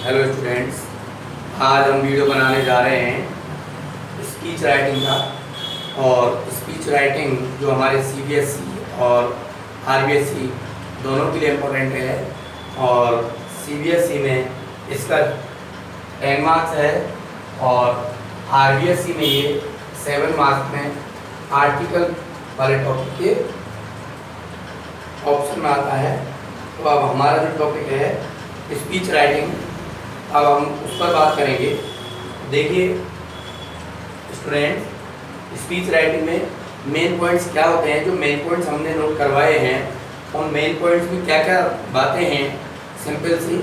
Hello students, आज हम video बनाने जा रहे हैं स्पीच राइटिंग का। और स्पीच राइटिंग जो हमारे सीबीएसई और आरबीएसई दोनों के लिए इम्पोर्टेंट है। और सीबीएसई में इसका 10 मार्क्स है और आरबीएसई में ये 7 मार्क्स में आर्टिकल वाले टॉपिक के ऑप्शन में आता है। तो अब हमारा जो टॉपिक है स्पीच राइटिंग, अब हम उस पर बात करेंगे। देखिए स्टूडेंट, स्पीच राइटिंग में मेन पॉइंट्स क्या होते हैं। जो मेन पॉइंट्स हमने नोट करवाए हैं उन मेन पॉइंट्स में क्या क्या बातें हैं, सिंपल सी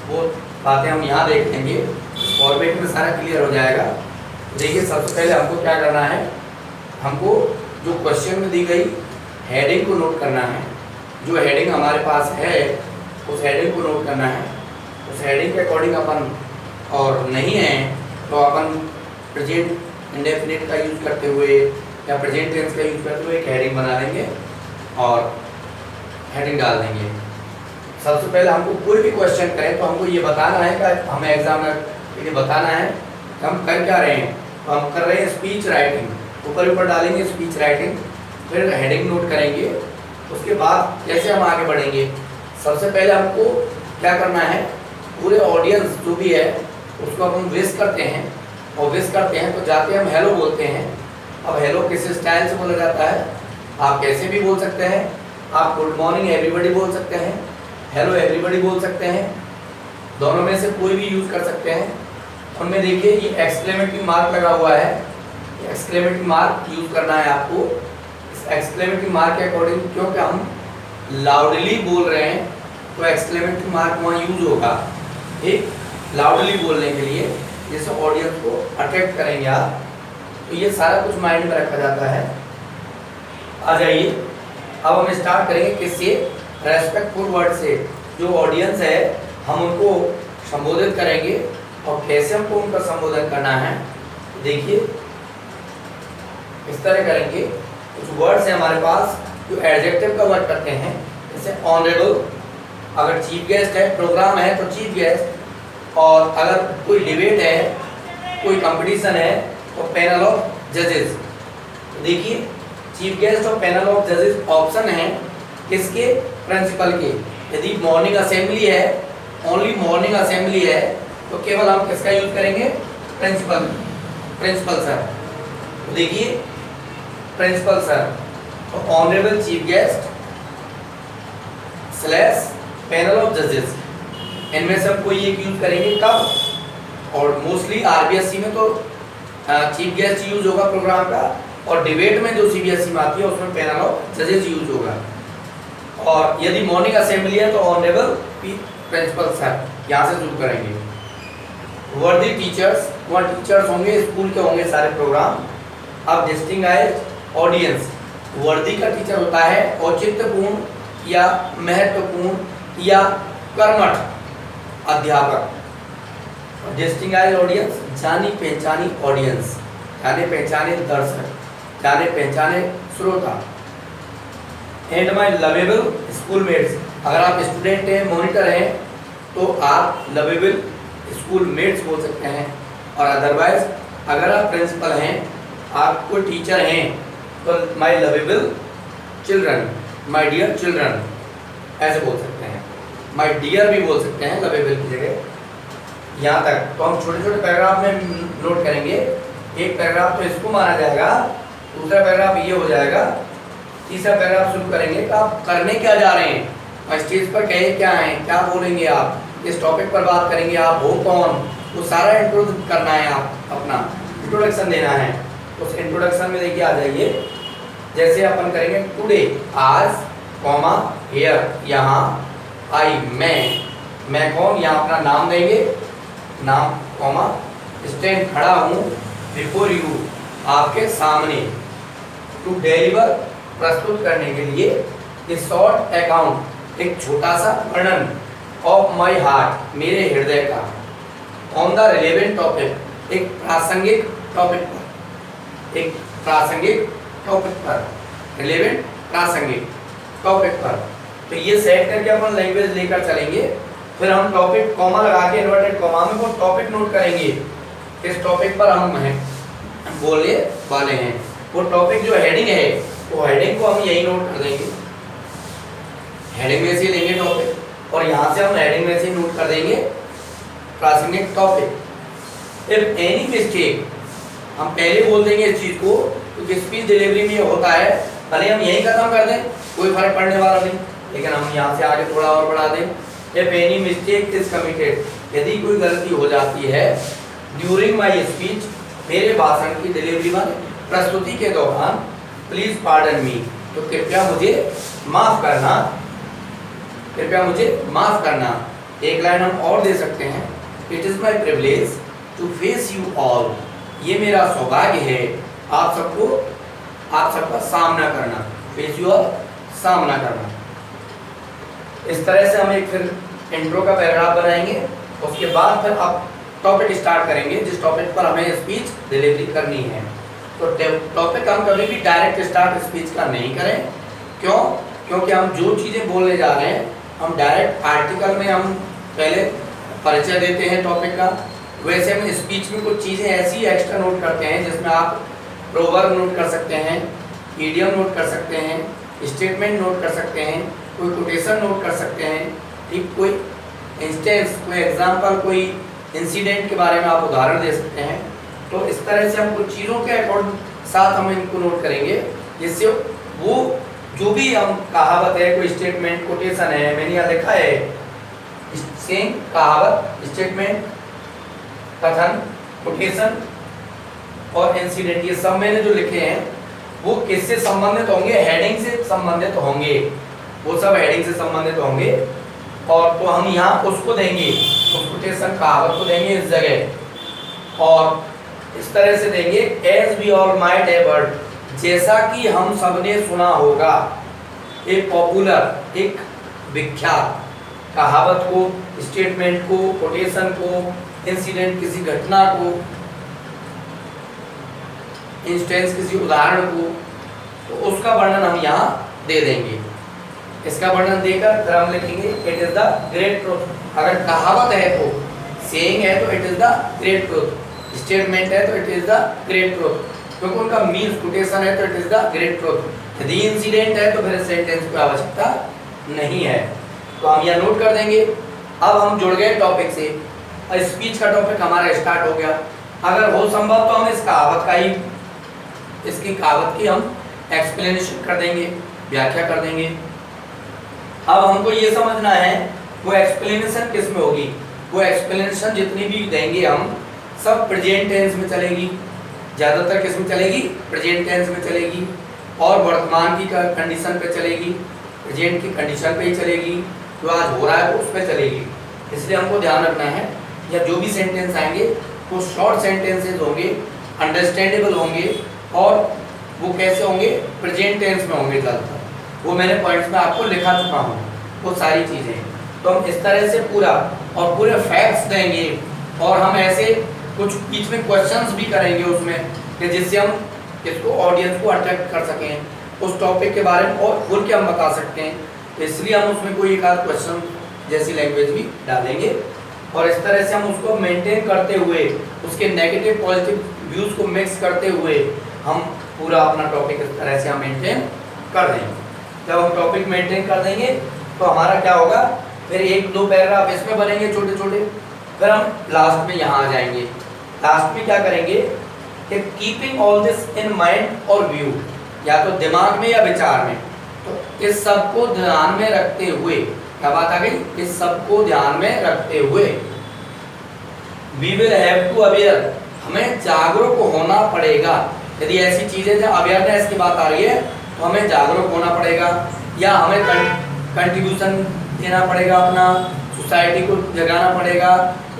वो बातें हम यहाँ देख लेंगे। फॉर्मेट में सारा क्लियर हो जाएगा। देखिए सबसे पहले हमको क्या करना है, हमको जो क्वेश्चन में दी गई हेडिंग को नोट करना है। जो हेडिंग हमारे पास है उस हेडिंग को नोट करना है। उस हेडिंग के अकॉर्डिंग अपन और नहीं है तो अपन प्रेजेंट इंडेफिनिट का यूज़ करते हुए या प्रेजेंट टेंस का यूज़ करते हुए एक हेडिंग बना देंगे और हेडिंग डाल देंगे। सबसे पहले हमको कोई भी क्वेश्चन करें तो हमको ये बताना है कि हमें एग्जाम में ये बताना है कि हम कर क्या रहे हैं। तो हम कर रहे हैं स्पीच राइटिंग, ऊपर डालेंगे स्पीच राइटिंग, फिर हेडिंग नोट करेंगे। उसके बाद कैसे हम आगे बढ़ेंगे, सबसे पहले हमको क्या करना है, पूरे ऑडियंस जो भी है उसको हम विश करते हैं। और विश करते हैं तो जाके हम हेलो बोलते हैं। अब हेलो किस स्टाइल से बोला जाता है, आप कैसे भी बोल सकते हैं। आप गुड मॉर्निंग एवरीबॉडी बोल सकते हैं, हेलो एवरीबॉडी बोल सकते हैं, दोनों में से कोई भी यूज़ कर सकते हैं। उनमें देखिए ये एक्सक्लेमेटरी मार्क लगा हुआ है, एक्सक्लेमेटरी मार्क यूज़ करना है आपको। इस एक्सक्लेमेटरी मार्क के अकॉर्डिंग, क्योंकि हम लाउडली बोल रहे हैं तो एक्सक्लेमेटरी मार्क वहाँ यूज होगा, ठीक, लाउडली बोलने के लिए, जिससे ऑडियंस को अट्रैक्ट करेंगे आप। तो ये सारा कुछ माइंड में रखा जाता है। आ जाइए, अब हम स्टार्ट करेंगे किससे, रेस्पेक्टफुल वर्ड से। जो ऑडियंस है हम उनको संबोधित करेंगे और कैसे हमको उनका संबोधन करना है देखिए इस तरह करेंगे। कुछ वर्ड्स हैं हमारे पास जो एडजेक्टिव का वर्ड करते हैं, जैसे ऑनरेबल, अगर चीफ गेस्ट है, प्रोग्राम है तो चीफ गेस्ट। और अगर कोई डिबेट है, कोई कंपटीशन है तो पैनल ऑफ जजेस। देखिए चीफ गेस्ट और पैनल ऑफ जजेस ऑप्शन है किसके, प्रिंसिपल के। यदि मॉर्निंग असेंबली है, ओनली मॉर्निंग असेंबली है तो केवल हम किसका यूज करेंगे, प्रिंसिपल, प्रिंसिपल सर। तो देखिए प्रिंसिपल सर, तो honourable chief guest slash panel of जजेस, इनमें से हम कोई एक यूज करेंगे कब। और मोस्टली आरबीएसई में तो चीफ गेस्ट यूज होगा प्रोग्राम का, और डिबेट में जो सीबीएसई में आती है उसमें पैनल ऑफ जजेस यूज होगा। और यदि मॉर्निंग असेंबली है तो ऑनरेबल प्रिंसिपल सर यहाँ से शुरू करेंगे। वर्दी टीचर्स, वहाँ टीचर्स होंगे, स्कूल के होंगे सारे प्रोग्राम। अब डिस्टिंग्विश्ड ऑडियंस, वर्दी का टीचर होता है औचित्यपूर्ण या महत्वपूर्ण या कर्मठ अध्यापक। डिस्टिंग्विश्ड ऑडियंस, जानी पहचानी ऑडियंस, जाने पहचाने दर्शक, जाने पहचाने श्रोता। एंड माय लवेबल स्कूलमेट्स, अगर आप स्टूडेंट हैं, मॉनिटर हैं तो आप लवेबल स्कूलमेट्स बोल सकते हैं। और अदरवाइज अगर आप प्रिंसिपल हैं, आप कोई टीचर हैं तो my lovable children, my dear children ऐसे बोल सकते हैं। माय डियर भी बोल सकते हैं लवेबल की जगह। यहाँ तक तो हम छोटे छोटे पैराग्राफ में नोट करेंगे। एक पैराग्राफ तो इसको माना जाएगा, दूसरा पैराग्राफ ये हो जाएगा, तीसरा पैराग्राफ शुरू करेंगे कि आप करने क्या जा रहे हैं, स्टेज पर कहे क्या हैं, क्या बोलेंगे आप, इस टॉपिक पर बात करेंगे, आप हो कौन, वो सारा इंट्रोड्यूस करना है, आप अपना इंट्रोडक्शन देना है। उस इंट्रोडक्शन में देखिए आ जाइए, जैसे अपन करेंगे टुडे, आज, कॉमा, हियर, यहाँ, आई, मैं कौन, यहाँ अपना नाम देंगे, नाम, कॉमा, स्टैंड, खड़ा हूँ, बिफोर यू, आपके सामने, टू डिलीवर, प्रस्तुत करने के लिए, ए शॉर्ट अकाउंट, एक छोटा सा वर्णन, ऑफ माई हार्ट, मेरे हृदय का, ऑन द रिलेवेंट टॉपिक, एक प्रासंगिक टॉपिक पर, एक प्रासंगिक टॉपिक पर, रिलेवेंट प्रासंगिक टॉपिक पर। तो ये सेट करके अपन लैंग्वेज लेकर चलेंगे फिर हम टॉपिक कॉमा लगा के इन्वर्टेड कॉमा में वो टॉपिक नोट करेंगे, इस टॉपिक पर हम बोलने वाले हैं। वो टॉपिक जो हेडिंग है, वो हेडिंग को हम यही नोट कर देंगे, हेडिंग में से लेंगे टॉपिक और यहाँ से हम हेडिंग में से नोट कर देंगे classic topic. If any mistake, हम पहले बोल देंगे इस चीज को, क्योंकि स्पीच डिलीवरी में होता है, भले हम यही खत्म कर दें कोई फर्क पड़ने वाला नहीं, लेकिन हम यहाँ से आगे थोड़ा और बढ़ा दें। If any mistake is committed, यदि कोई गलती हो जाती है ड्यूरिंग माई स्पीच, मेरे भाषण की डिलीवरी में प्रस्तुति के दौरान, प्लीज पार्डन मी, तो कृपया मुझे माफ करना, कृपया मुझे माफ करना। एक लाइन हम और दे सकते हैं, it is my privilege to face you all, ये मेरा सौभाग्य है आप सबका सामना करना, फेस यू ऑल, सामना करना। इस तरह से हम एक फिर इंट्रो का पैराग्राफ बनाएंगे, उसके बाद फिर आप टॉपिक स्टार्ट करेंगे जिस टॉपिक पर हमें स्पीच डिलीवरी करनी है। तो टॉपिक हम कभी भी डायरेक्ट स्टार्ट स्पीच का नहीं करें, क्यों? क्योंकि हम जो चीज़ें बोलने जा रहे हैं हम डायरेक्ट आर्टिकल में हम पहले परिचय देते हैं टॉपिक का, वैसे हम स्पीच में कुछ चीज़ें ऐसी एक्स्ट्रा नोट करते हैं जिसमें आप प्रोवर्ब नोट कर सकते हैं, इडियम नोट कर सकते हैं, स्टेटमेंट नोट कर सकते हैं, कोई कोटेशन नोट कर सकते हैं, ठीक, कोई इंस्टेंस, कोई एग्जांपल, कोई इंसिडेंट के बारे में आप उदाहरण दे सकते हैं। तो इस तरह से हम कुछ चीज़ों के अकॉर्डिंग साथ हम इनको नोट करेंगे, जिससे वो जो भी हम कहावत है, कोई स्टेटमेंट, कोटेशन है, मैंने यहाँ लिखा है सेइंग, कहावत, स्टेटमेंट, कथन, कोटेशन और इंसिडेंट, ये सब मैंने जो लिखे हैं वो किससे संबंधित होंगे? हेडिंग से संबंधित होंगे, वो सब हेडिंग से संबंधित होंगे। और तो हम यहाँ उसको देंगे, उस कोटेशन कहावत को देंगे इस जगह, और इस तरह से देंगे as we all might have heard, जैसा कि हम सबने सुना होगा, एक पॉपुलर, एक विख्यात कहावत को, स्टेटमेंट को, कोटेशन को, इंसिडेंट किसी घटना को, इंस्टेंस किसी उदाहरण को, तो उसका वर्णन हम यहाँ दे देंगे। इसका वर्णन देकर फिर हम लिखेंगे it is the great truth. अगर कहावत है तो, सेइंग है तो it is the great truth, statement है तो it is the great truth, क्योंकि उनका मीन्स कोटेशन है तो it is the great truth. यदि इंसिडेंट है तो फिर सेंटेंस की आवश्यकता नहीं है, तो हम यहाँ नोट कर देंगे। अब हम जुड़ गए टॉपिक से, स्पीच का टॉपिक हमारा स्टार्ट हो गया। अगर हो संभव तो हम इस कहावत का ही, इसकी कहावत की हम एक्सप्लेनेशन कर देंगे, व्याख्या कर देंगे। अब हमको ये समझना है वो एक्सप्लेनेशन किस में होगी। वो एक्सप्लेनेशन जितनी भी देंगे हम सब प्रेजेंट टेंस में चलेगी, ज़्यादातर किस में चलेगी? प्रेजेंट टेंस में चलेगी, और वर्तमान की कंडीशन पे चलेगी, प्रेजेंट की कंडीशन पे ही चलेगी, जो आज हो रहा है उस पर चलेगी। इसलिए हमको ध्यान रखना है, या जो भी सेंटेंस आएंगे वो शॉर्ट सेंटेंसेज होंगे, अंडरस्टैंडेबल होंगे, और वो कैसे होंगे? प्रेजेंट टेंस में होंगे ज़्यादातर। वो मैंने पॉइंट्स में आपको लिखा चुका हूँ वो सारी चीज़ें। तो हम इस तरह से पूरा और पूरे फैक्ट्स देंगे, और हम ऐसे कुछ बीच में क्वेश्चंस भी करेंगे उसमें, कि जिससे हम इसको ऑडियंस को अट्रैक्ट कर सकें उस टॉपिक के बारे में और खुल के हम बता सकते हैं। इसलिए हम उसमें कोई एक आध क्वेश्चन जैसी लैंग्वेज भी डालेंगे, और इस तरह से हम उसको मेंटेन करते हुए, उसके नेगेटिव पॉजिटिव व्यूज़ को मिक्स करते हुए हम पूरा अपना टॉपिक इस तरह से हम मेंटेन कर देंगे। जब हम टॉपिक मेंटेन कर देंगे तो हमारा क्या होगा? फिर एक दो पैराग्राफ इसमें बनेंगे छोटे छोटे, फिर हम लास्ट में यहाँ आ जाएंगे। लास्ट में क्या करेंगे कि keeping all this in mind और व्यू, या तो दिमाग में या विचार में, तो इस सब को ध्यान में रखते हुए, क्या बात आ गई? इस सब को ध्यान में रखते हुए we will have to aware, हमें जागरूक होना पड़ेगा। यदि ऐसी चीजें जहाँ अवेयरनेस की बात आ रही है तो हमें जागरूक होना पड़ेगा, या हमें कंट्रीब्यूशन देना पड़ेगा, अपना सोसाइटी को जगाना पड़ेगा।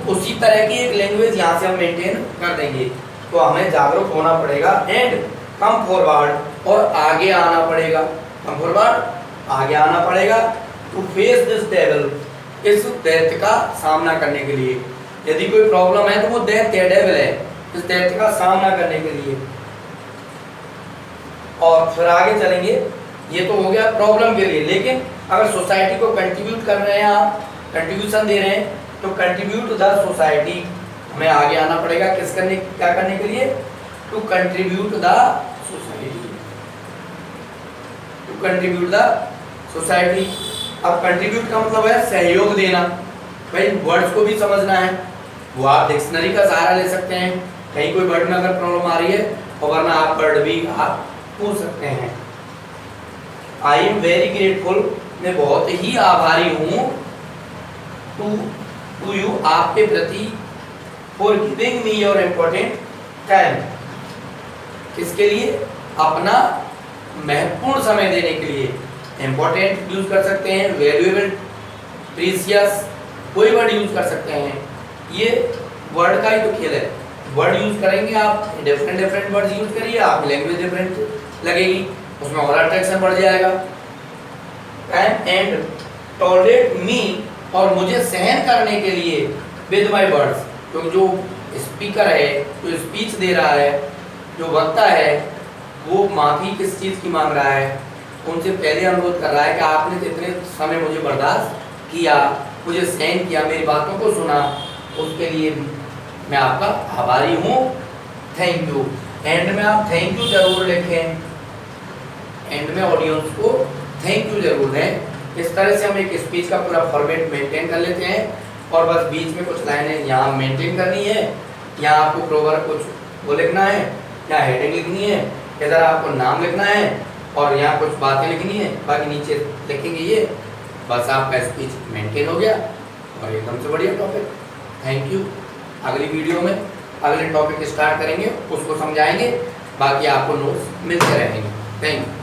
उसी तरह की एक लैंग्वेज यहाँ से हम मेंटेन कर देंगे। तो हमें जागरूक होना पड़ेगा, एंड कम फॉरवर्ड, और आगे आना पड़ेगा, कम फॉरवर्ड, आगे आना पड़ेगा, टू फेस दिस डेविल, इस दैत्य का सामना करने के लिए। यदि कोई प्रॉब्लम है तो वो दैत्य डेविल है, इस दैत्य का सामना करने के लिए। और फिर आगे चलेंगे, ये तो हो गया प्रॉब्लम के लिए। लेकिन अगर सोसाइटी को कंट्रीब्यूट कर रहे हैं आप, कंट्रीब्यूशन दे रहे हैं तो कंट्रीब्यूट द सोसाइटी, हमें आगे आना पड़ेगा किस करने, क्या करने के लिए, to contribute the society, to contribute the society. अब कंट्रीब्यूट का मतलब है सहयोग देना, भाई वर्ड्स को भी समझना है, वो आप डिक्शनरी का सहारा ले सकते हैं, कहीं कोई वर्ड में अगर प्रॉब्लम आ रही है, और वरना आप वर्ड भी आप पूछ सकते हैं। आई एम वेरी ग्रेटफुल, मैं बहुत ही आभारी हूँ, टू यू, आपके प्रति, for giving me your important time, किसके लिए, अपना महत्वपूर्ण समय देने के लिए। इम्पोर्टेंट यूज कर सकते हैं, वैल्यूएबल, प्रीशियस, कोई वर्ड यूज कर सकते हैं, ये वर्ड का ही तो खेल है, वर्ड यूज करेंगे आप, डिफरेंट डिफरेंट वर्ड यूज करिए, आपकी लैंग्वेज डिफरेंट लगेगी, उसमें और अट्रैक्शन बढ़ जाएगा। एंड टॉलरेट मी, और मुझे सहन करने के लिए, विद माई वर्ड्स, क्योंकि जो स्पीकर है, जो स्पीच दे रहा है, जो वक्ता है, वो माफ़ी किस चीज़ की मांग रहा है, उनसे पहले अनुरोध कर रहा है कि आपने तो इतने समय मुझे बर्दाश्त किया, मुझे सहन किया, मेरी बातों को सुना, उसके लिए मैं आपका आभारी हूँ, थैंक यू। एंड में आप थैंक यू जरूर लिखें, एंड में ऑडियंस को थैंक यू जरूर दें। इस तरह से हम एक स्पीच का पूरा फॉर्मेट मेंटेन कर लेते हैं, और बस बीच में कुछ लाइनें यहाँ मेंटेन करनी है, यहाँ आपको प्रोवर कुछ वो लिखना है, यहाँ हेडिंग लिखनी है, इधर आपको नाम लिखना है, और यहाँ कुछ बातें लिखनी है, बाकी नीचे लिखेंगे ये, बस आपका स्पीच मेंटेन हो गया और एकदम से बढ़िया टॉपिक। Thank you. अगली वीडियो में अगले टॉपिक स्टार्ट करेंगे, उसको समझाएंगे, बाकी आपको नोट्स मिलते रहेंगे। Thank you.